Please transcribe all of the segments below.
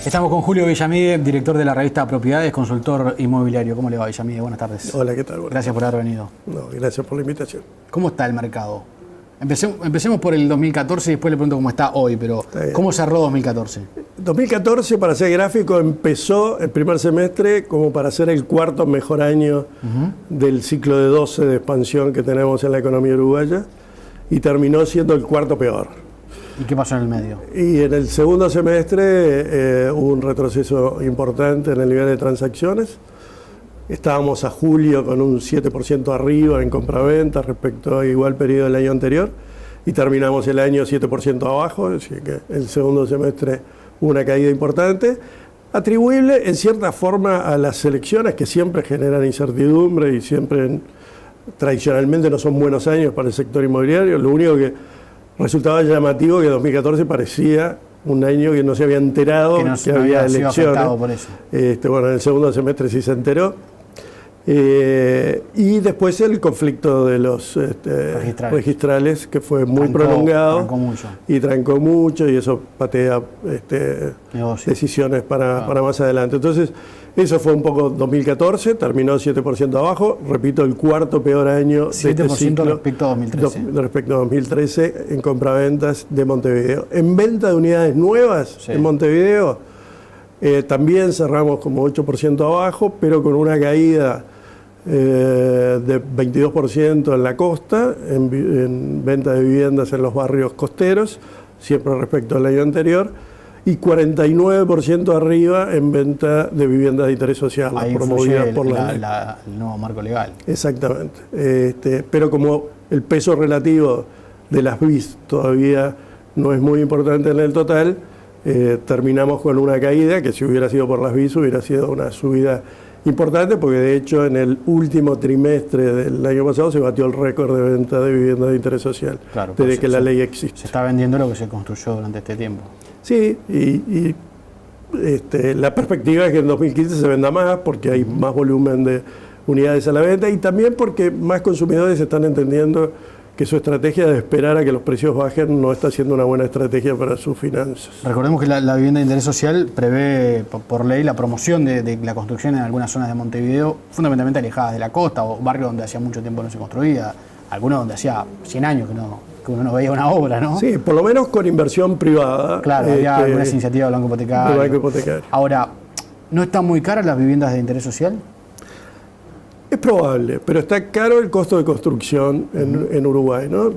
Estamos con Julio Villamide, director de la revista Propiedades, consultor inmobiliario. ¿Cómo le va, Villamide? Buenas tardes. Hola, ¿qué tal? Gracias por haber venido. No, gracias por la invitación. ¿Cómo está el mercado? Empecemos por el 2014 y después le pregunto cómo está hoy, pero ¿cómo cerró 2014? 2014, para ser gráfico, empezó el primer semestre como para ser el cuarto mejor año del ciclo de 12 de expansión que tenemos en la economía uruguaya y terminó siendo el cuarto peor. ¿Y qué pasó en el medio? Y en el segundo semestre hubo un retroceso importante en el nivel de transacciones. Estábamos a julio con un 7% arriba en compraventa respecto a igual periodo del año anterior y terminamos el año 7% abajo, así que el segundo semestre hubo una caída importante, atribuible en cierta forma a las elecciones que siempre generan incertidumbre y siempre tradicionalmente no son buenos años para el sector inmobiliario. Lo único que resultaba llamativo que 2014 parecía un año que no se había enterado que había elecciones. Por eso. Bueno, en el segundo semestre sí se enteró. Y después el conflicto de los registrales, que fue muy prolongado y trancó mucho, y eso patea decisiones para más adelante. Entonces, eso fue un poco 2014, terminó 7% abajo, repito, el cuarto peor año de este ciclo respecto a 2013. Respecto a 2013 en compraventas de Montevideo. En venta de unidades nuevas en Montevideo, también cerramos como 8% abajo, pero con una caída de 22% en la costa, en venta de viviendas en los barrios costeros, siempre respecto al año anterior, y 49% arriba en venta de viviendas de interés social, promovidas por el nuevo marco legal. Exactamente. Pero como el peso relativo de las BIS todavía no es muy importante en el total, terminamos con una caída que, si hubiera sido por las BIS, hubiera sido una subida importante, porque de hecho en el último trimestre del año pasado se batió el récord de venta de viviendas de interés social, desde que la ley existe. Se está vendiendo lo que se construyó durante este tiempo. Sí, y la perspectiva es que en 2015 se venda más, porque hay más volumen de unidades a la venta, y también porque más consumidores están entendiendo que su estrategia de esperar a que los precios bajen no está siendo una buena estrategia para sus finanzas. Recordemos que la vivienda de interés social prevé por ley la promoción de la construcción en algunas zonas de Montevideo, fundamentalmente alejadas de la costa, o barrios donde hacía mucho tiempo no se construía, algunos donde hacía 100 años que uno no veía una obra, ¿no? Sí, por lo menos con inversión privada. Claro, había algunas iniciativas del Banco Hipotecario. Ahora, ¿no están muy caras las viviendas de interés social? Es probable, pero está caro el costo de construcción en Uruguay, ¿no?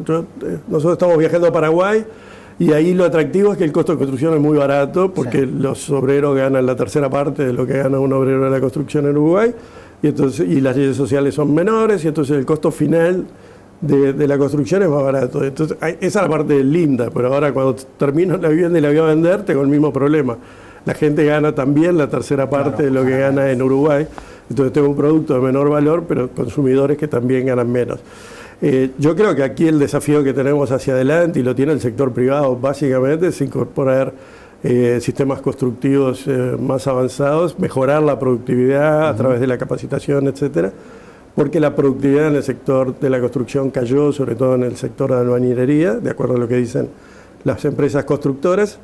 Nosotros estamos viajando a Paraguay y ahí lo atractivo es que el costo de construcción es muy barato, porque los obreros ganan la tercera parte de lo que gana un obrero de la construcción en Uruguay, y las leyes sociales son menores, y entonces el costo final de la construcción es más barato. Entonces, esa es la parte linda, pero ahora cuando termino la vivienda y la voy a vender, tengo el mismo problema. La gente gana también la tercera parte de lo que gana en Uruguay. Entonces tengo un producto de menor valor, pero consumidores que también ganan menos. Yo creo que aquí el desafío que tenemos hacia adelante, y lo tiene el sector privado básicamente, es incorporar sistemas constructivos más avanzados, mejorar la productividad a través de la capacitación, etcétera, porque la productividad en el sector de la construcción cayó, sobre todo en el sector de albañilería, de acuerdo a lo que dicen las empresas constructoras.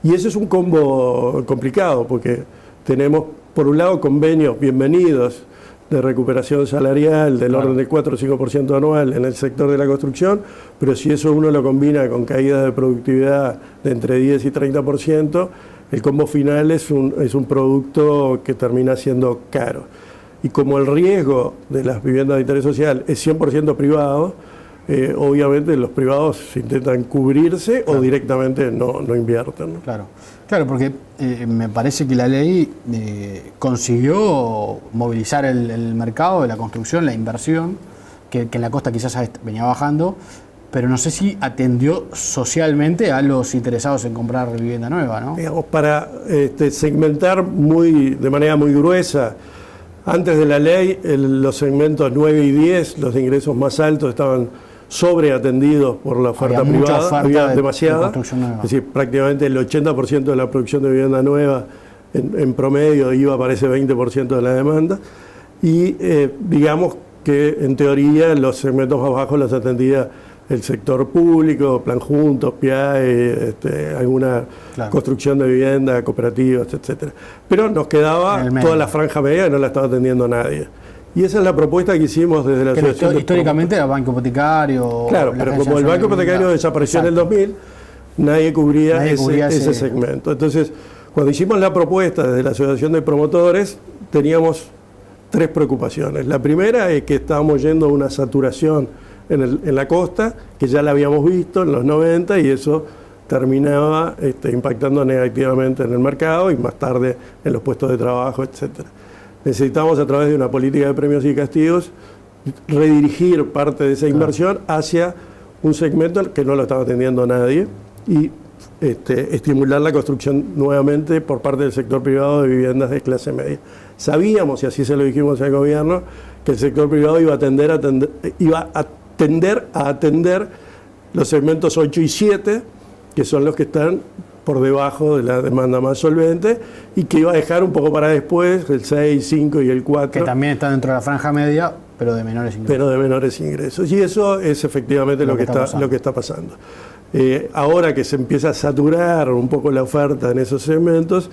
Y eso es un combo complicado, porque tenemos, por un lado, convenios bienvenidos de recuperación salarial del orden del 4 o 5% anual en el sector de la construcción, pero si eso uno lo combina con caídas de productividad de entre 10 y 30%, el combo final es un producto que termina siendo caro. Y como el riesgo de las viviendas de interés social es 100% privado, obviamente los privados intentan cubrirse o directamente no invierten, ¿no? Claro, porque me parece que la ley consiguió movilizar el mercado de la construcción, la inversión, que en la costa quizás venía bajando, pero no sé si atendió socialmente a los interesados en comprar vivienda nueva, ¿no? Digamos, para segmentar de manera muy gruesa, antes de la ley, los segmentos 9 y 10, los de ingresos más altos, estaban sobreatendidos por la oferta privada, había demasiada, es decir, prácticamente el 80% de la producción de vivienda nueva en promedio iba para ese 20% de la demanda, y digamos que en teoría los segmentos más bajos los atendía el sector público, Plan Juntos, PIAE, alguna construcción de vivienda, cooperativas, etcétera. Pero nos quedaba toda la franja media que no la estaba atendiendo nadie. Y esa es la propuesta que hicimos desde la asociación. Históricamente era Banco Hipotecario. Claro, pero como el Banco Hipotecario desapareció en el 2000, nadie cubría ese segmento. Entonces, cuando hicimos la propuesta desde la Asociación de Promotores, teníamos 3 preocupaciones. La primera es que estábamos yendo a una saturación en la costa, que ya la habíamos visto en los 90, y eso terminaba impactando negativamente en el mercado y más tarde en los puestos de trabajo, etcétera. Necesitamos, a través de una política de premios y castigos, redirigir parte de esa inversión hacia un segmento que no lo estaba atendiendo nadie y estimular la construcción nuevamente por parte del sector privado de viviendas de clase media. Sabíamos, y así se lo dijimos al gobierno, que el sector privado iba a tender a atender los segmentos 8 y 7, que son los que están por debajo de la demanda más solvente, y que iba a dejar un poco para después el 6, 5 y el 4. Que también están dentro de la franja media, pero de menores ingresos. Y eso es efectivamente lo que está pasando. Ahora que se empieza a saturar un poco la oferta en esos segmentos,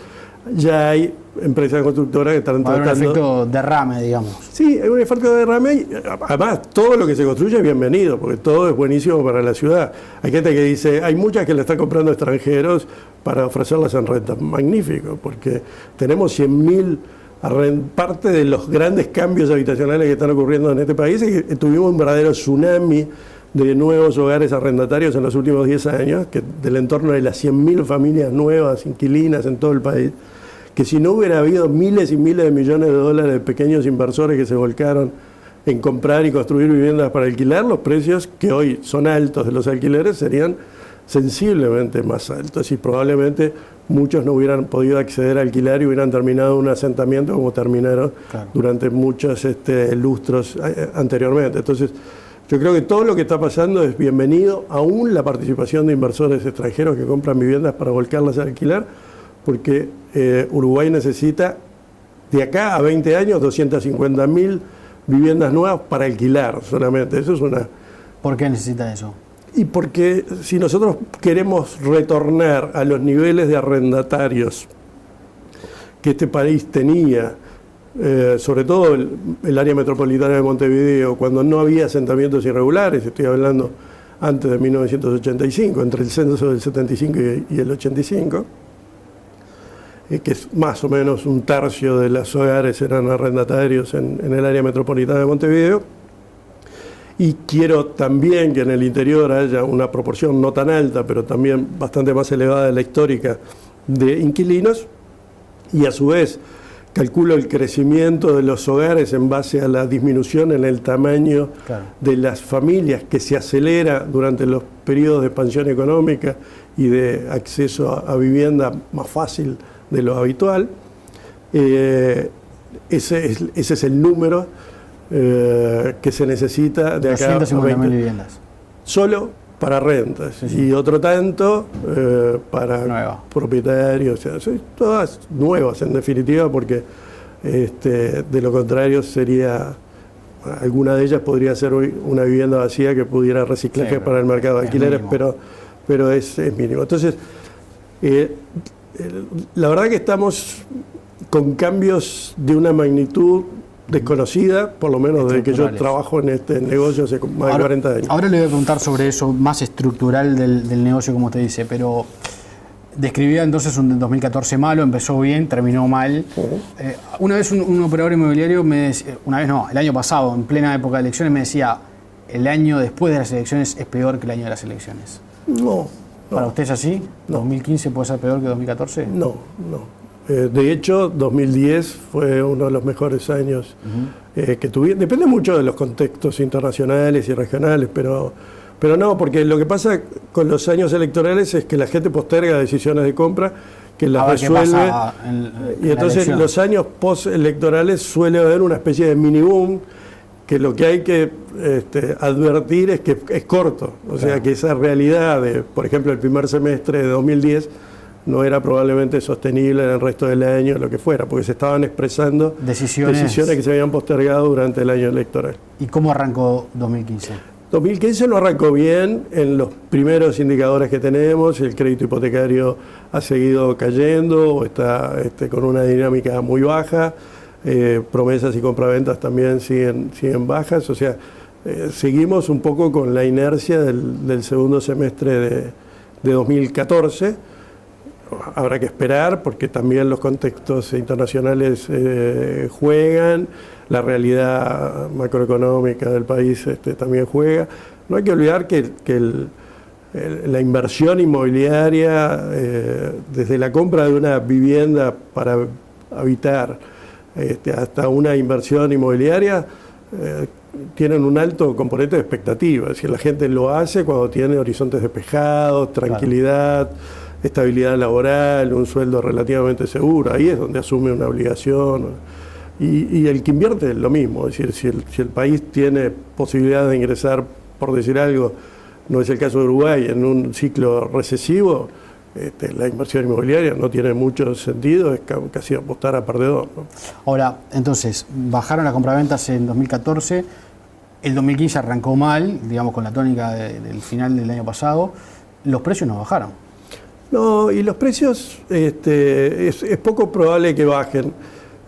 ya hay empresas constructoras que están tratando... Hay un efecto derrame, digamos. Sí, hay un efecto de derrame y además todo lo que se construye es bienvenido, porque todo es buenísimo para la ciudad. Hay gente que dice, hay muchas que le están comprando extranjeros para ofrecerlas en renta. Magnífico, porque tenemos 100.000... Parte de los grandes cambios habitacionales que están ocurriendo en este país es que tuvimos un verdadero tsunami de nuevos hogares arrendatarios en los últimos 10 años, que del entorno de las 100.000 familias nuevas, inquilinas en todo el país, que si no hubiera habido miles y miles de millones de dólares de pequeños inversores que se volcaron en comprar y construir viviendas para alquilar, los precios que hoy son altos de los alquileres serían sensiblemente más altos y probablemente muchos no hubieran podido acceder a alquilar y hubieran terminado un asentamiento como terminaron durante muchos lustros anteriormente. Entonces, yo creo que todo lo que está pasando es bienvenido, aún la participación de inversores extranjeros que compran viviendas para volcarlas a alquilar, porque Uruguay necesita de acá a 20 años 250.000 viviendas nuevas para alquilar solamente. Eso es una... ¿Por qué necesita eso? Y porque si nosotros queremos retornar a los niveles de arrendatarios que este país tenía, sobre todo el área metropolitana de Montevideo, cuando no había asentamientos irregulares, estoy hablando antes de 1985, entre el censo del 75 y el 85, que es más o menos un tercio de los hogares eran arrendatarios en el área metropolitana de Montevideo. Y quiero también que en el interior haya una proporción no tan alta, pero también bastante más elevada de la histórica, de inquilinos, y a su vez calculo el crecimiento de los hogares en base a la disminución en el tamaño de las familias, que se acelera durante los periodos de expansión económica y de acceso a vivienda más fácil de lo habitual. Ese es el número que se necesita de acá a 250.000 viviendas. Solo para rentas, y otro tanto para propietarios, o sea, son todas nuevas en definitiva, porque de lo contrario alguna de ellas podría ser hoy una vivienda vacía que pudiera reciclaje para el mercado de alquileres, pero es mínimo. Entonces, la verdad que estamos con cambios de una magnitud desconocida, por lo menos desde que yo trabajo en este negocio hace más de 40 años. Ahora le voy a preguntar sobre eso más estructural del negocio, como usted dice, pero describía entonces un 2014 malo, empezó bien, terminó mal. Una vez un operador inmobiliario me decía, el año pasado, en plena época de elecciones, me decía, el año después de las elecciones es peor que el año de las elecciones. No. ¿Para usted es así? ¿2015 puede ser peor que 2014? No. De hecho, 2010 fue uno de los mejores años que tuvimos. Depende mucho de los contextos internacionales y regionales, pero no, porque lo que pasa con los años electorales es que la gente posterga decisiones de compra, que las resuelve. Y entonces en los años postelectorales suele haber una especie de mini boom, que lo que hay que advertir es que es corto. O sea, que esa realidad de, por ejemplo, el primer semestre de 2010 no era probablemente sostenible en el resto del año, lo que fuera, porque se estaban expresando decisiones que se habían postergado durante el año electoral. ¿Y cómo arrancó 2015? 2015 no arrancó bien en los primeros indicadores que tenemos. El crédito hipotecario ha seguido cayendo o está con una dinámica muy baja. Promesas y compraventas también siguen bajas. O sea, seguimos un poco con la inercia del segundo semestre de 2014. Habrá que esperar porque también los contextos internacionales juegan, la realidad macroeconómica del país también juega. No hay que olvidar que la inversión inmobiliaria, desde la compra de una vivienda para habitar hasta una inversión inmobiliaria, tienen un alto componente de expectativa. Es decir, la gente lo hace cuando tiene horizontes despejados, tranquilidad, estabilidad laboral, un sueldo relativamente seguro. Ahí es donde asume una obligación. Y el que invierte es lo mismo. Es decir, si el país tiene posibilidad de ingresar, por decir algo, no es el caso de Uruguay, en un ciclo recesivo, la inversión inmobiliaria no tiene mucho sentido, es casi apostar a perdedor, ¿no? Ahora, entonces, bajaron las compraventas en 2014, el 2015 arrancó mal, digamos, con la tónica del final del año pasado, los precios no bajaron. No, y los precios es poco probable que bajen.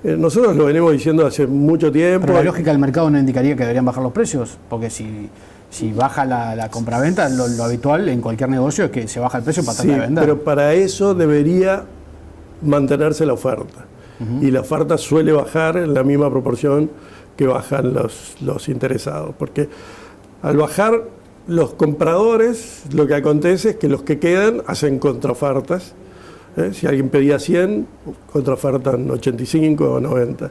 Nosotros lo venimos diciendo hace mucho tiempo. Pero la lógica del mercado no indicaría que deberían bajar los precios, porque si baja la compraventa, lo habitual en cualquier negocio es que se baja el precio para tratar de vender. Pero para eso debería mantenerse la oferta. Y la oferta suele bajar en la misma proporción que bajan los interesados. Porque al bajar los compradores, lo que acontece es que los que quedan hacen contraofertas. Si alguien pedía 100, contraofertan 85 o 90.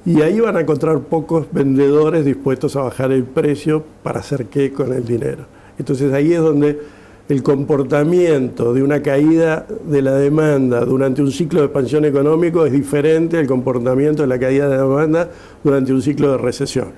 Y ahí van a encontrar pocos vendedores dispuestos a bajar el precio para hacer qué con el dinero. Entonces ahí es donde el comportamiento de una caída de la demanda durante un ciclo de expansión económico es diferente al comportamiento de la caída de la demanda durante un ciclo de recesión.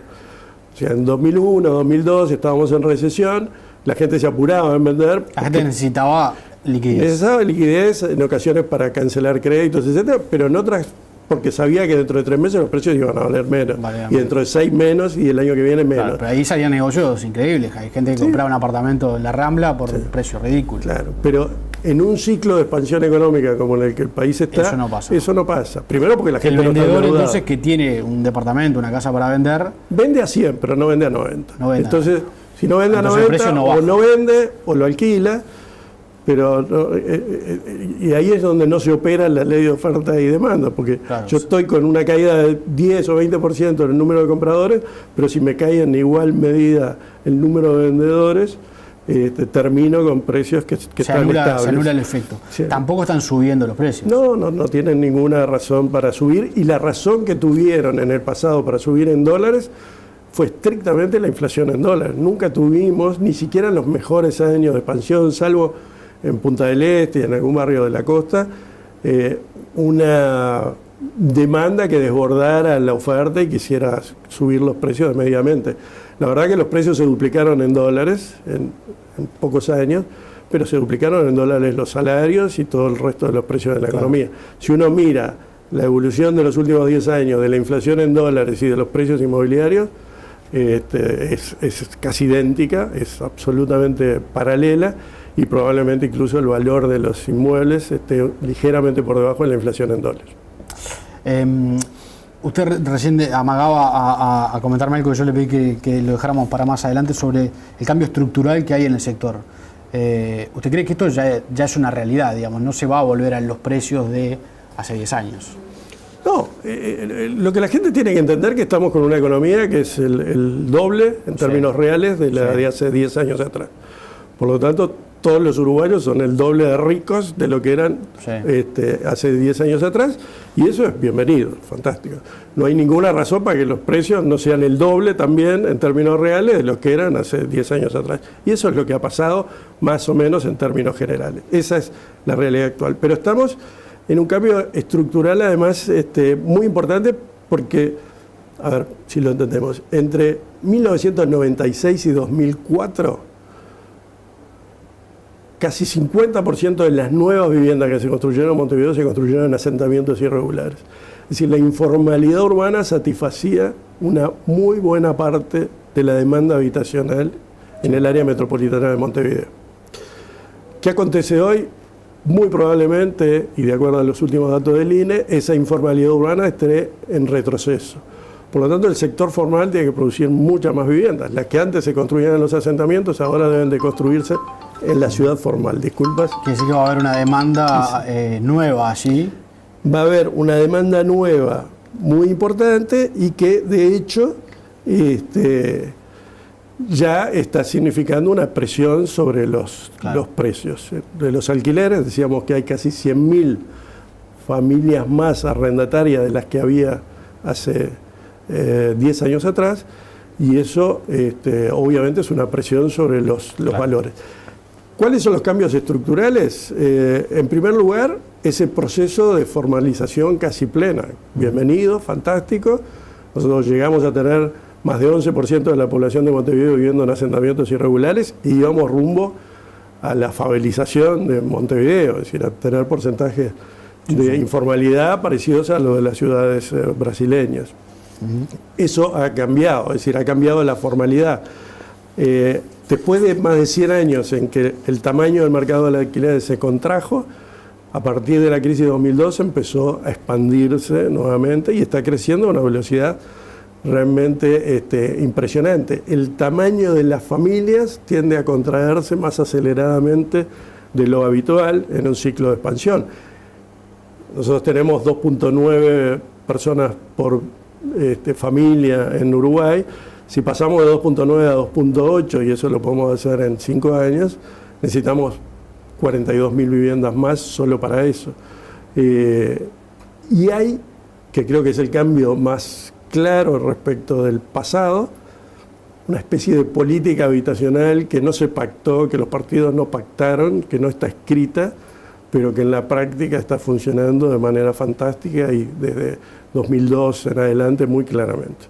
O sea, en 2001, 2002 estábamos en recesión, la gente se apuraba en vender. La gente necesitaba liquidez. Necesitaba liquidez en ocasiones para cancelar créditos, etcétera, pero en otras porque sabía que dentro de 3 meses los precios iban a valer menos, y dentro de 6 menos, y el año que viene menos. Claro, pero ahí salían negocios increíbles. Hay gente que compraba un apartamento en la Rambla por un precio ridículo. Claro, pero en un ciclo de expansión económica como en el que el país está, eso no pasa. Primero porque la gente no está endeudada. El vendedor entonces que tiene un departamento, una casa para vender, vende a 100, pero no vende a 90. Entonces, si no vende a 90, no no vende o lo alquila. Pero y ahí es donde no se opera la ley de oferta y demanda, porque yo estoy con una caída de 10 o 20% en el número de compradores, pero si me cae en igual medida el número de vendedores, termino con precios que están estables. Se anula el efecto. Sí. Tampoco están subiendo los precios. No tienen ninguna razón para subir, y la razón que tuvieron en el pasado para subir en dólares fue estrictamente la inflación en dólares. Nunca tuvimos, ni siquiera en los mejores años de expansión, salvo en Punta del Este y en algún barrio de la costa, una demanda que desbordara la oferta y quisiera subir los precios desmedidamente. La verdad que los precios se duplicaron en dólares en pocos años, pero se duplicaron en dólares los salarios y todo el resto de los precios de la economía. Si uno mira la evolución de los últimos 10 años de la inflación en dólares y de los precios inmobiliarios, es casi idéntica, es absolutamente paralela, y probablemente incluso el valor de los inmuebles esté ligeramente por debajo de la inflación en dólares. Usted recién amagaba a comentarme algo que yo le pedí que lo dejáramos para más adelante sobre el cambio estructural que hay en el sector. ¿Usted cree que esto ya es una realidad, digamos, no se va a volver a los precios de hace 10 años? No, lo que la gente tiene que entender es que estamos con una economía que es el doble en términos reales de la de hace 10 años atrás. Por lo tanto, todos los uruguayos son el doble de ricos de lo que eran hace 10 años atrás, y eso es bienvenido, fantástico. No hay ninguna razón para que los precios no sean el doble también en términos reales de lo que eran hace 10 años atrás. Y eso es lo que ha pasado más o menos en términos generales. Esa es la realidad actual. Pero estamos en un cambio estructural además muy importante porque, a ver si lo entendemos, entre 1996 y 2004, casi 50% de las nuevas viviendas que se construyeron en Montevideo se construyeron en asentamientos irregulares. Es decir, la informalidad urbana satisfacía una muy buena parte de la demanda habitacional en el área metropolitana de Montevideo. ¿Qué acontece hoy? Muy probablemente, y de acuerdo a los últimos datos del INE, esa informalidad urbana esté en retroceso. Por lo tanto, el sector formal tiene que producir muchas más viviendas. Las que antes se construían en los asentamientos ahora deben de construirse en la ciudad formal. Disculpas. Quiere decir que va a haber una demanda nueva allí. Va a haber una demanda nueva muy importante y que, de hecho, ya está significando una presión sobre los precios de los alquileres. Decíamos que hay casi 100.000 familias más arrendatarias de las que había hace 10 años atrás, y eso obviamente es una presión sobre los valores. ¿Cuáles son los cambios estructurales? En primer lugar, ese proceso de formalización casi plena. Bienvenido, fantástico. Nosotros llegamos a tener más de 11% de la población de Montevideo viviendo en asentamientos irregulares y íbamos rumbo a la favelización de Montevideo, es decir, a tener porcentajes de informalidad parecidos a los de las ciudades brasileñas. Eso ha cambiado, es decir, ha cambiado la formalidad. Después de más de 100 años en que el tamaño del mercado de alquileres se contrajo, a partir de la crisis de 2012 empezó a expandirse nuevamente y está creciendo a una velocidad realmente impresionante. El tamaño de las familias tiende a contraerse más aceleradamente de lo habitual en un ciclo de expansión. Nosotros tenemos 2.9 personas por familia en Uruguay. Si pasamos de 2.9 a 2.8, y eso lo podemos hacer en 5 años, necesitamos 42.000 viviendas más solo para eso. Y hay, que creo que es el cambio más claro respecto del pasado, una especie de política habitacional que no se pactó, que los partidos no pactaron, que no está escrita, pero que en la práctica está funcionando de manera fantástica y desde 2002 en adelante muy claramente.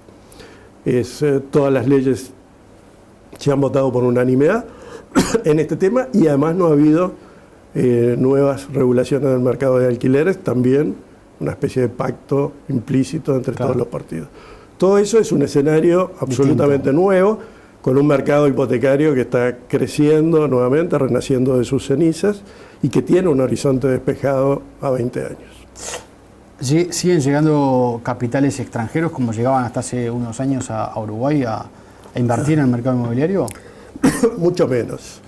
Todas las leyes se han votado por unanimidad en este tema y además no ha habido nuevas regulaciones del mercado de alquileres, también una especie de pacto implícito entre todos los partidos. Todo eso es un escenario absolutamente nuevo, con un mercado hipotecario que está creciendo nuevamente, renaciendo de sus cenizas y que tiene un horizonte despejado a 20 años. ¿Siguen llegando capitales extranjeros como llegaban hasta hace unos años a Uruguay a invertir en el mercado inmobiliario? Mucho menos.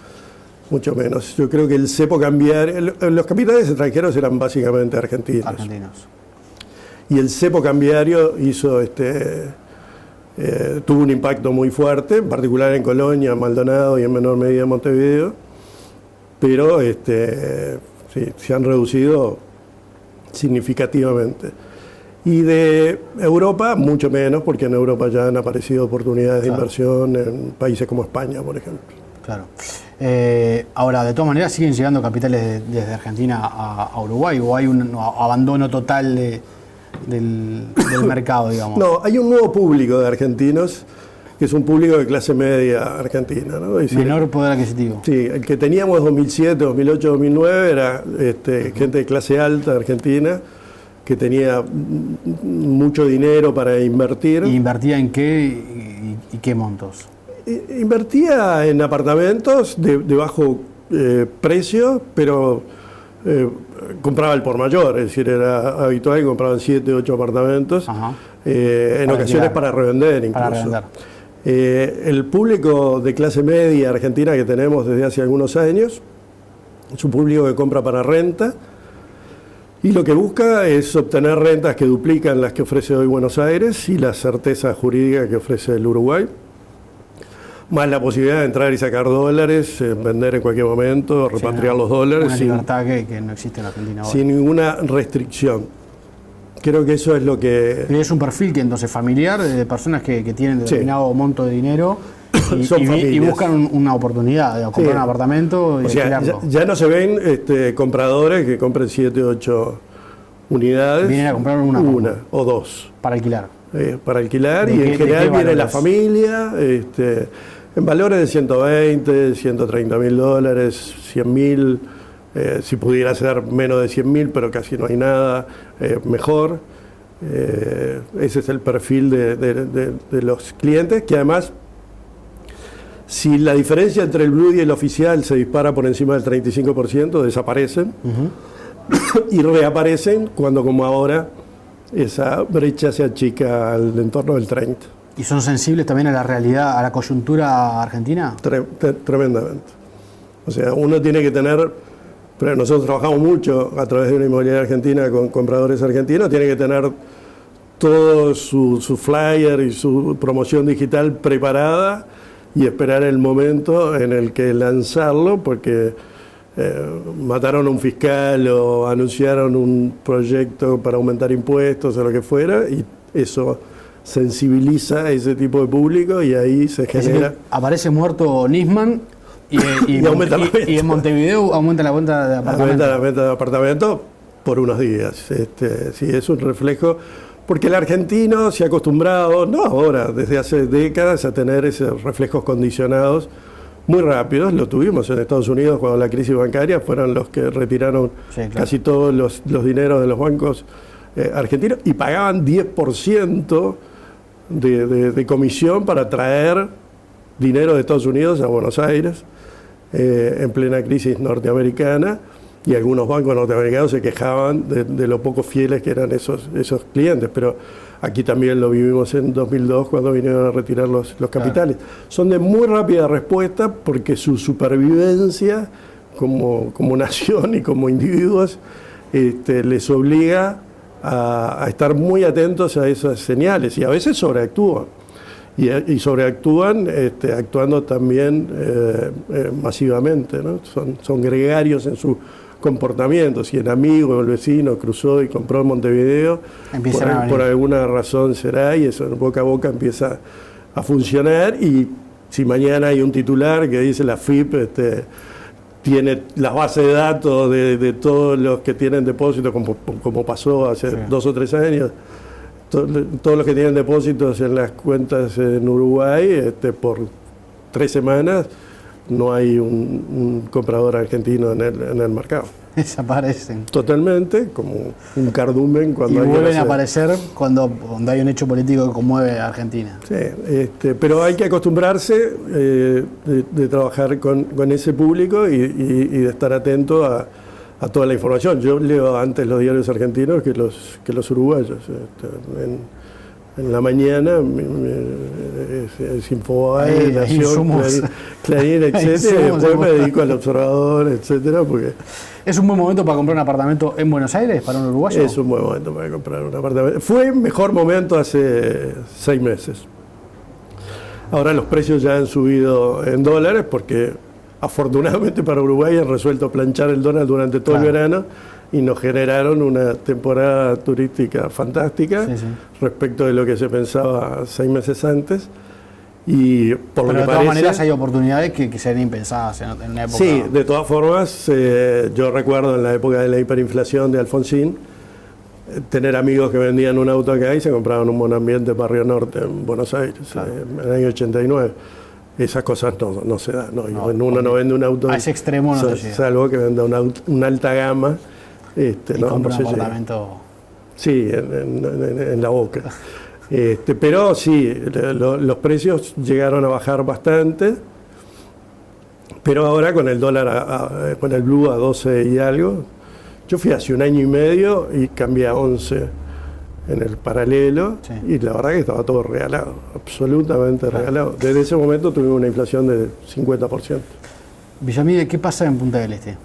Mucho menos. Yo creo que el cepo cambiario, los capitales extranjeros eran básicamente argentinos. Y el cepo cambiario hizo tuvo un impacto muy fuerte, en particular en Colonia, Maldonado y en menor medida en Montevideo, pero sí, se han reducido significativamente. Y de Europa, mucho menos, porque en Europa ya han aparecido oportunidades de inversión en países como España, por ejemplo. Claro. Ahora, de todas maneras, ¿siguen llegando capitales desde Argentina a Uruguay o hay un abandono total del mercado, digamos? No, hay un nuevo público de argentinos, que es un público de clase media argentina, ¿no? Es decir, menor poder adquisitivo. Sí, el que teníamos 2007, 2008, 2009 era gente de clase alta argentina, que tenía mucho dinero para invertir. ¿Y invertía en qué y qué montos? Invertía en apartamentos de bajo precio, pero compraba el por mayor, es decir, era habitual que compraban 7, 8 apartamentos, en ocasiones para revender incluso. Para revender. El público de clase media argentina que tenemos desde hace algunos años es un público que compra para renta y lo que busca es obtener rentas que duplican las que ofrece hoy Buenos Aires y la certeza jurídica que ofrece el Uruguay, más la posibilidad de entrar y sacar dólares, vender en cualquier momento, repatriar los dólares. Una libertad que no existe en Argentina ahora. Sin ninguna restricción. Creo que eso es lo que... Es un perfil que entonces familiar, de personas que tienen determinado monto de dinero y buscan una oportunidad de comprar un apartamento y alquilarlo. Ya no se ven compradores que compren 7, 8 unidades. Vienen a comprar una o dos. Para alquilar. Para alquilar y en general viene la familia, en valores de 120, 130 mil dólares, 100 mil, si pudiera ser menos de 100 mil, pero casi no hay nada, mejor. Ese es el perfil de los clientes, que además Si la diferencia entre el blue y el oficial se dispara por encima del 35%, desaparecen y reaparecen cuando, como ahora, esa brecha se achica al entorno del 30%. ¿Y son sensibles también a la realidad, a la coyuntura argentina? Tremendamente. O sea, uno tiene que tener, pero nosotros trabajamos mucho a través de una inmobiliaria argentina con compradores argentinos, tiene que tener todo su flyer y su promoción digital preparada y esperar el momento en el que lanzarlo, porque mataron a un fiscal o anunciaron un proyecto para aumentar impuestos o lo que fuera, y eso sensibiliza a ese tipo de público y ahí se genera... Aparece muerto Nisman y aumenta la venta. Y en Montevideo aumenta la venta de apartamentos. Aumenta la venta de apartamentos por unos días. Sí, es un reflejo... Porque el argentino se ha acostumbrado, no ahora, desde hace décadas, a tener esos reflejos condicionados muy rápidos. Lo tuvimos en Estados Unidos cuando la crisis bancaria, fueron los que retiraron casi todos los dineros de los bancos argentinos y pagaban 10% de comisión para traer dinero de Estados Unidos a Buenos Aires en plena crisis norteamericana. Y algunos bancos norteamericanos se quejaban de lo poco fieles que eran esos clientes, pero aquí también lo vivimos en 2002 cuando vinieron a retirar los capitales. Son de muy rápida respuesta porque su supervivencia como nación y como individuos les obliga a estar muy atentos a esas señales, y a veces sobreactúan. Y sobreactúan actuando también masivamente, ¿no? Son gregarios en su comportamiento. Si el amigo o el vecino cruzó y compró en Montevideo, por alguna razón será, y eso boca a boca empieza a funcionar. Y si mañana hay un titular que dice la FIP tiene las bases de datos de todos los que tienen depósitos, como pasó hace 2 o 3 años, todos los que tienen depósitos en las cuentas en Uruguay, por 3 semanas no hay un comprador argentino en el mercado. Desaparecen. Totalmente, como un cardumen cuando y vuelven a aparecer cuando hay un hecho político que conmueve a Argentina. Sí, pero hay que acostumbrarse de trabajar con ese público y de estar atento a toda la información. Yo leo antes los diarios argentinos que los uruguayos. En la mañana es Infobae, Nación, Clarín, etcétera, y después me dedico al Observador, etcétera, porque... ¿Es un buen momento para comprar un apartamento en Buenos Aires para un uruguayo? Es un buen momento para comprar un apartamento. Fue mejor momento hace 6 meses. Ahora los precios ya han subido en dólares porque afortunadamente para Uruguay han resuelto planchar el dólar durante todo el verano y nos generaron una temporada turística fantástica respecto de lo que se pensaba 6 meses antes. Y por lo que de todas maneras hay oportunidades que serían impensadas en una época. Sí, de todas formas, yo recuerdo en la época de la hiperinflación de Alfonsín, tener amigos que vendían un auto acá y se compraban un Bonambiente Barrio Norte en Buenos Aires, en el año 89. Esas cosas no se dan. Uno no vende un auto a ese extremo, no se llega. Salvo que venda una alta gama. Y compra un apartamento. Sí, en la boca. Pero sí, los precios llegaron a bajar bastante, pero ahora con el dólar, con el blue a 12 y algo, yo fui hace 1 año y medio y cambié a 11 en el paralelo, y la verdad que estaba todo regalado, absolutamente regalado. Desde ese momento tuvimos una inflación del 50%. Villamide, ¿qué pasa en Punta del Este?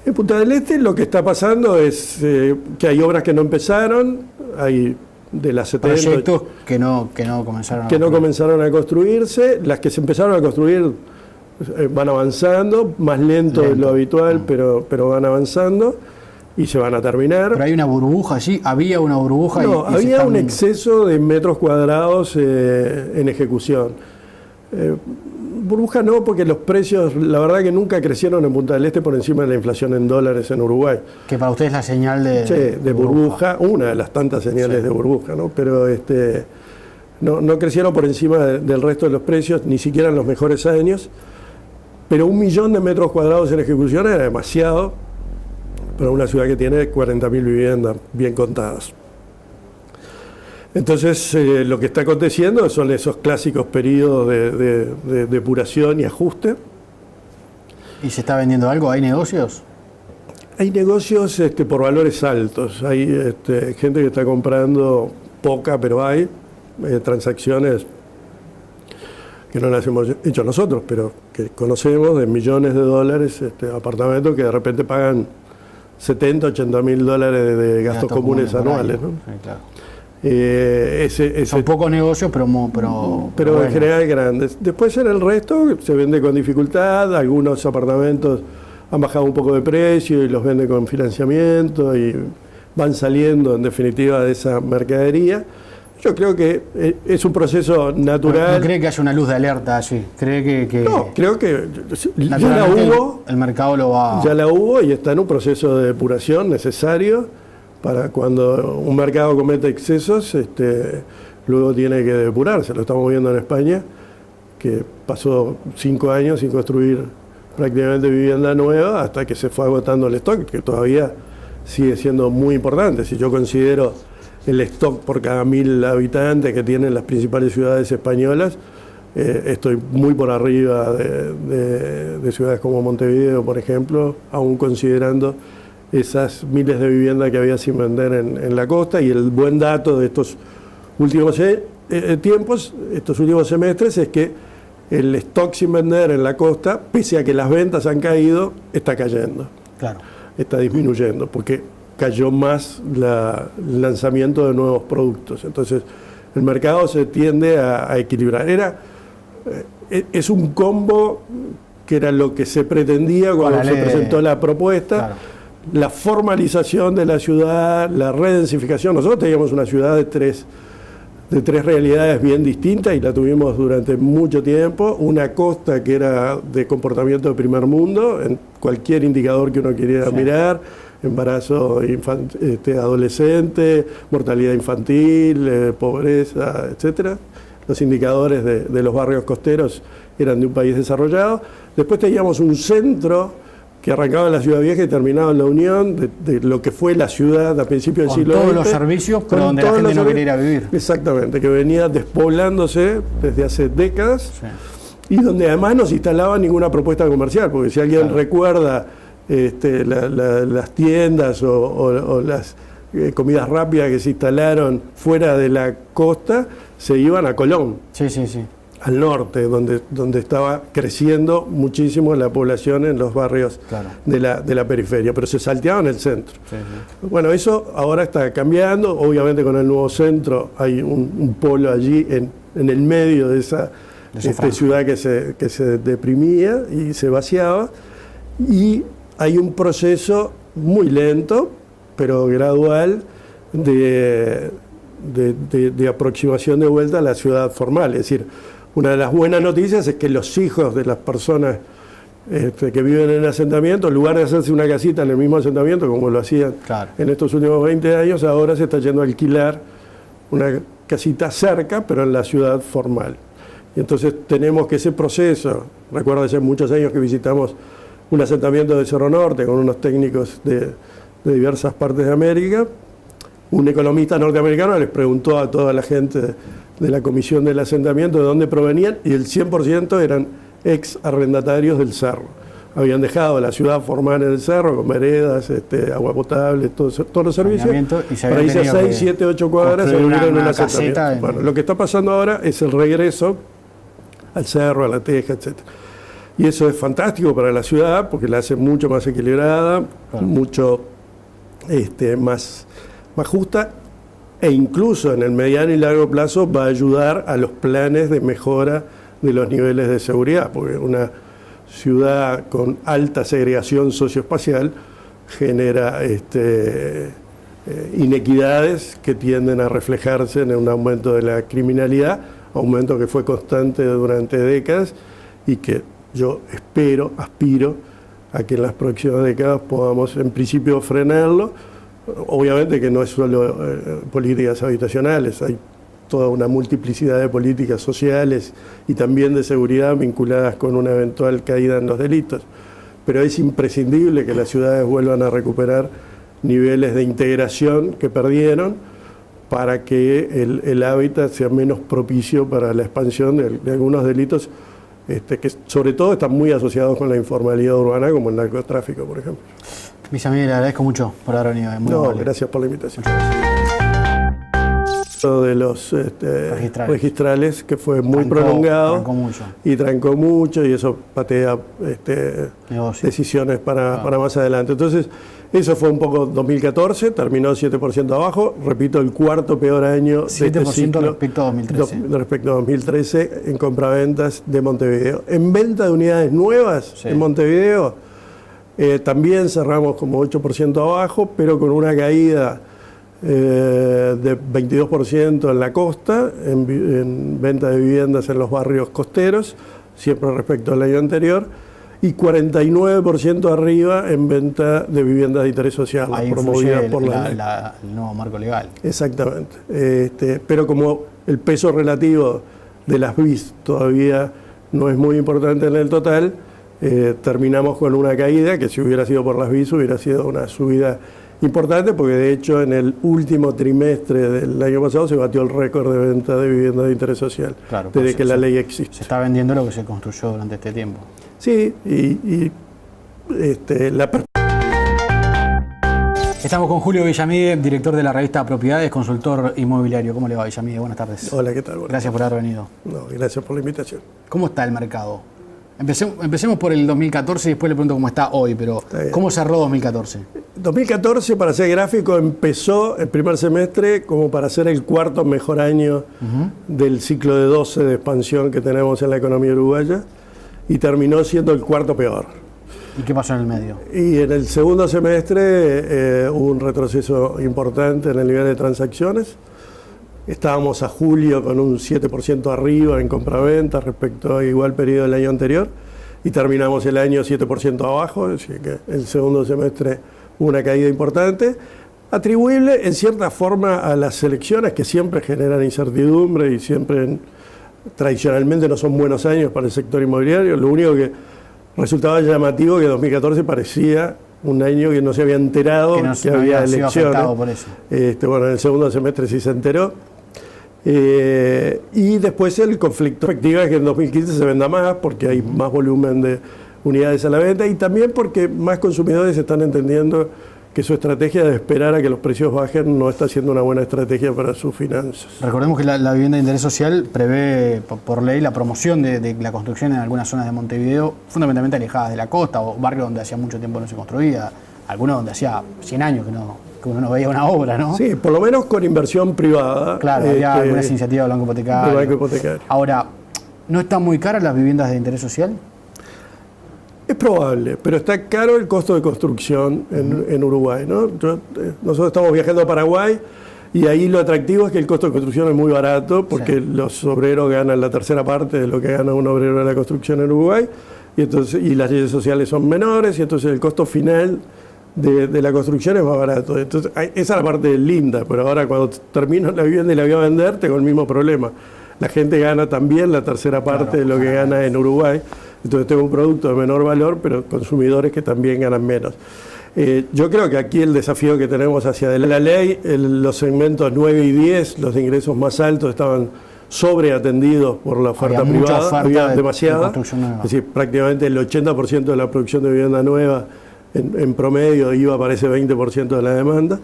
En Punta del Este lo que está pasando es que hay obras que no empezaron, hay de las 70 proyectos que no comenzaron a construirse. Las que se empezaron a construir van avanzando, más lento de lo habitual, pero van avanzando y se van a terminar. Pero hay una burbuja allí, había una burbuja. No, había un exceso de metros cuadrados en ejecución. Burbuja no, porque los precios, la verdad que nunca crecieron en Punta del Este por encima de la inflación en dólares en Uruguay. Que para usted es la señal de burbuja, una de las tantas señales de burbuja, ¿no? Pero no crecieron por encima del resto de los precios, ni siquiera en los mejores años. Pero 1 millón de metros cuadrados en ejecución era demasiado para una ciudad que tiene 40.000 viviendas bien contadas. Entonces, lo que está aconteciendo son esos clásicos periodos de depuración y ajuste. ¿Y se está vendiendo algo? ¿Hay negocios? Hay negocios por valores altos. Hay gente que está comprando poca, pero hay transacciones que no las hemos hecho nosotros, pero que conocemos de millones de dólares, apartamentos que de repente pagan 70, 80 mil dólares de gastos comunes anuales, ¿no? Sí, claro. Son pocos negocios, pero bueno, en general grandes. Después en el resto se vende con dificultad, algunos apartamentos han bajado un poco de precio y los venden con financiamiento y van saliendo en definitiva de esa mercadería. Yo creo que es un proceso natural. ¿No cree que haya una luz de alerta allí? ¿Cree que no, creo que ya la hubo. El mercado lo va... Ya la hubo y está en un proceso de depuración necesario para cuando un mercado comete excesos, luego tiene que depurarse. Lo estamos viendo en España, que pasó 5 años sin construir prácticamente vivienda nueva hasta que se fue agotando el stock, que todavía sigue siendo muy importante. Si yo considero el stock por cada 1000 habitantes que tienen las principales ciudades españolas, estoy muy por arriba de ciudades como Montevideo, por ejemplo, aún considerando esas miles de viviendas que había sin vender en la costa. Y el buen dato de estos últimos tiempos, estos últimos semestres, es que el stock sin vender en la costa, pese a que las ventas han caído, está cayendo. Claro. Está disminuyendo, porque cayó más el lanzamiento de nuevos productos. Entonces, el mercado se tiende a equilibrar. Es un combo que era lo que se pretendía cuando se presentó la propuesta. Claro. La formalización de la ciudad, la redensificación. Nosotros teníamos una ciudad de tres realidades bien distintas y la tuvimos durante mucho tiempo. Una costa que era de comportamiento de primer mundo, en cualquier indicador que uno quisiera mirar, embarazo adolescente, mortalidad infantil, pobreza, etcétera. Los indicadores de los barrios costeros eran de un país desarrollado. Después teníamos un centro que arrancaba en la Ciudad Vieja y terminaba en la Unión, de lo que fue la ciudad a principios del siglo XX. Con todos los servicios, pero donde la gente no quería ir a vivir. Exactamente, que venía despoblándose desde hace décadas, y donde además no se instalaba ninguna propuesta comercial, porque si alguien recuerda las tiendas o las comidas rápidas que se instalaron fuera de la costa, se iban a Colón. Sí. Al norte, donde estaba creciendo muchísimo la población en los barrios de la periferia, pero se salteaban el centro. Sí. Bueno, eso ahora está cambiando. Obviamente con el nuevo centro hay un polo allí en el medio de esa ciudad que se deprimía y se vaciaba, y hay un proceso muy lento, pero gradual, de aproximación de vuelta a la ciudad formal. Es decir, una de las buenas noticias es que los hijos de las personas que viven en el asentamiento, en lugar de hacerse una casita en el mismo asentamiento, como lo hacían en estos últimos 20 años, ahora se está yendo a alquilar una casita cerca, pero en la ciudad formal. Y entonces tenemos que ese proceso, recuerdo hace muchos años que visitamos un asentamiento de Cerro Norte con unos técnicos de diversas partes de América. Un economista norteamericano les preguntó a toda la gente de la comisión del asentamiento de dónde provenían, y el 100% eran ex arrendatarios del Cerro. Habían dejado la ciudad formal en el Cerro, con veredas, agua potable, todos los servicios. Para irse a 6, 7, 8 cuadras a vivir en un asentamiento. Bueno, lo que está pasando ahora es el regreso al Cerro, a la Teja, etc. Y eso es fantástico para la ciudad, porque la hace mucho más equilibrada, mucho más justa, e incluso en el mediano y largo plazo va a ayudar a los planes de mejora de los niveles de seguridad, porque una ciudad con alta segregación socioespacial genera inequidades que tienden a reflejarse en un aumento de la criminalidad, aumento que fue constante durante décadas y que yo aspiro a que en las próximas décadas podamos en principio frenarlo. Obviamente que no es solo políticas habitacionales, hay toda una multiplicidad de políticas sociales y también de seguridad vinculadas con una eventual caída en los delitos. Pero es imprescindible que las ciudades vuelvan a recuperar niveles de integración que perdieron, para que el hábitat sea menos propicio para la expansión de algunos delitos que sobre todo están muy asociados con la informalidad urbana, como el narcotráfico, por ejemplo. Villamil, le agradezco mucho por haber venido. Muy No, amable. gracias por la invitación. Muchas gracias. Lo de los registrales, que fue muy prolongado trancó mucho y eso patea decisiones para más adelante. Entonces, eso fue un poco 2014, terminó 7% abajo, repito, el cuarto peor año de este ciclo respecto a 2013. Respecto a 2013 en compraventas de Montevideo. En venta de unidades nuevas en Montevideo, también cerramos como 8% abajo, pero con una caída de 22% en la costa, en venta de viviendas en los barrios costeros, siempre respecto al año anterior, y 49% arriba en venta de viviendas de interés social, promovidas por la el nuevo marco legal. Exactamente. Pero como el peso relativo de las BIS todavía no es muy importante en el total, terminamos con una caída que si hubiera sido por las BIS hubiera sido una subida importante, porque de hecho en el último trimestre del año pasado se batió el récord de venta de viviendas de interés social, claro, desde que la ley existe. Se está vendiendo lo que se construyó durante este tiempo. Sí, Estamos con Julio Villamide, director de la revista Propiedades, consultor inmobiliario. ¿Cómo le va, Villamide? Buenas tardes. Hola, ¿qué tal? Gracias por haber venido. No, gracias por la invitación. ¿Cómo está el mercado? Empecemos por el 2014 y después le pregunto cómo está hoy, pero ¿cómo cerró 2014? 2014, para ser gráfico, empezó el primer semestre como para ser el cuarto mejor año del ciclo de 12 de expansión que tenemos en la economía uruguaya y terminó siendo el cuarto peor. ¿Y qué pasó en el medio? Y en el segundo semestre hubo un retroceso importante en el nivel de transacciones. Estábamos a julio con un 7% arriba en compraventa respecto a igual periodo del año anterior y terminamos el año 7% abajo, es decir que el segundo semestre hubo una caída importante, atribuible en cierta forma a las elecciones que siempre generan incertidumbre y siempre tradicionalmente no son buenos años para el sector inmobiliario. Lo único que resultaba llamativo que 2014 parecía un año que no se había enterado que había elecciones. Por eso. Bueno, en el segundo semestre sí se enteró. Y después el conflicto. La perspectiva es que en 2015 se venda más porque hay más volumen de unidades a la venta y también porque más consumidores están entendiendo que su estrategia de esperar a que los precios bajen no está siendo una buena estrategia para sus finanzas. Recordemos que la vivienda de interés social prevé por ley la promoción de la construcción en algunas zonas de Montevideo, fundamentalmente alejadas de la costa o barrios donde hacía mucho tiempo no se construía, algunos donde hacía 100 años que uno no veía una obra, ¿no? Sí, por lo menos con inversión privada. Claro, había algunas iniciativas del Banco Hipotecario. Ahora, ¿no están muy caras las viviendas de interés social? Es probable, pero está caro el costo de construcción en Uruguay, ¿no? Nosotros estamos viajando a Paraguay y ahí lo atractivo es que el costo de construcción es muy barato porque los obreros ganan la tercera parte de lo que gana un obrero de la construcción en Uruguay y las leyes sociales son menores y entonces el costo final de la construcción es más barato. Entonces, esa es la parte linda, pero ahora cuando termino la vivienda y la voy a vender tengo el mismo problema. La gente gana también la tercera parte de lo que gana en Uruguay. Entonces tengo un producto de menor valor, pero consumidores que también ganan menos. Yo creo que aquí el desafío que tenemos hacia la ley, los segmentos 9 y 10, los de ingresos más altos estaban sobreatendidos por la oferta privada, había demasiada. Es decir, prácticamente el 80% de la producción de vivienda nueva en promedio iba para ese 20% de la demanda.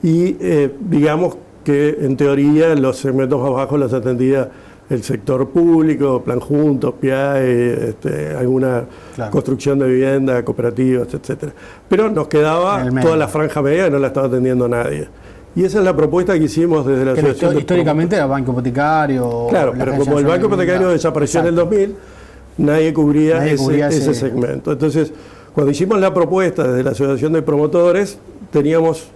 Y digamos que en teoría los segmentos más bajos los atendía el sector público, Plan Juntos, PIAE, alguna construcción de vivienda, cooperativas, etcétera. Pero nos quedaba toda la franja media que no la estaba atendiendo nadie. Y esa es la propuesta que hicimos desde la asociación. Históricamente era el Banco Hipotecario. Claro, pero como el Banco Hipotecario desapareció en el 2000, nadie cubría ese segmento. Entonces, cuando hicimos la propuesta desde la Asociación de Promotores, teníamos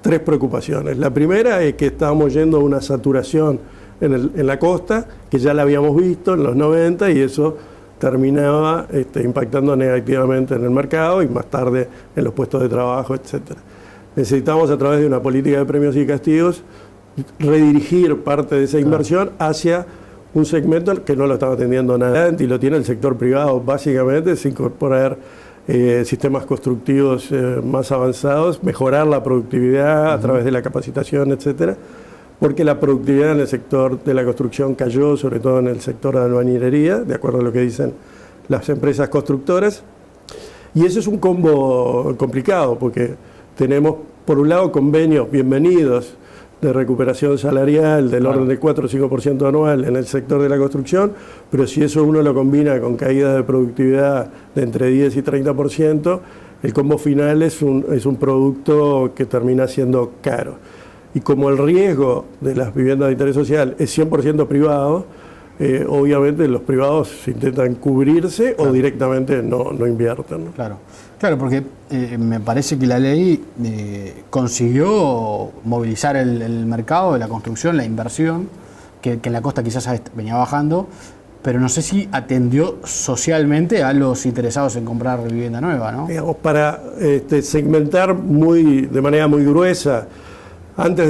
tres preocupaciones. La primera es que estábamos yendo a una saturación en la costa, que ya la habíamos visto en los 90 y eso terminaba impactando negativamente en el mercado y más tarde en los puestos de trabajo, etcétera. Necesitamos a través de una política de premios y castigos redirigir parte de esa inversión hacia un segmento que no lo estaba atendiendo nada y lo tiene el sector privado básicamente, es incorporar sistemas constructivos más avanzados, mejorar la productividad a través de la capacitación, etcétera, porque la productividad en el sector de la construcción cayó, sobre todo en el sector de la albañilería, de acuerdo a lo que dicen las empresas constructoras. Y eso es un combo complicado, porque tenemos, por un lado, convenios bienvenidos de recuperación salarial del orden del 4 o 5% anual en el sector de la construcción, pero si eso uno lo combina con caídas de productividad de entre 10 y 30%, el combo final es un producto que termina siendo caro. Y como el riesgo de las viviendas de interés social es 100% privado, obviamente los privados intentan cubrirse o directamente no invierten, ¿no? Claro, porque me parece que la ley consiguió movilizar el mercado de la construcción, la inversión, que en la costa quizás venía bajando, pero no sé si atendió socialmente a los interesados en comprar vivienda nueva, ¿no? Digamos, para segmentar de manera muy gruesa, antes de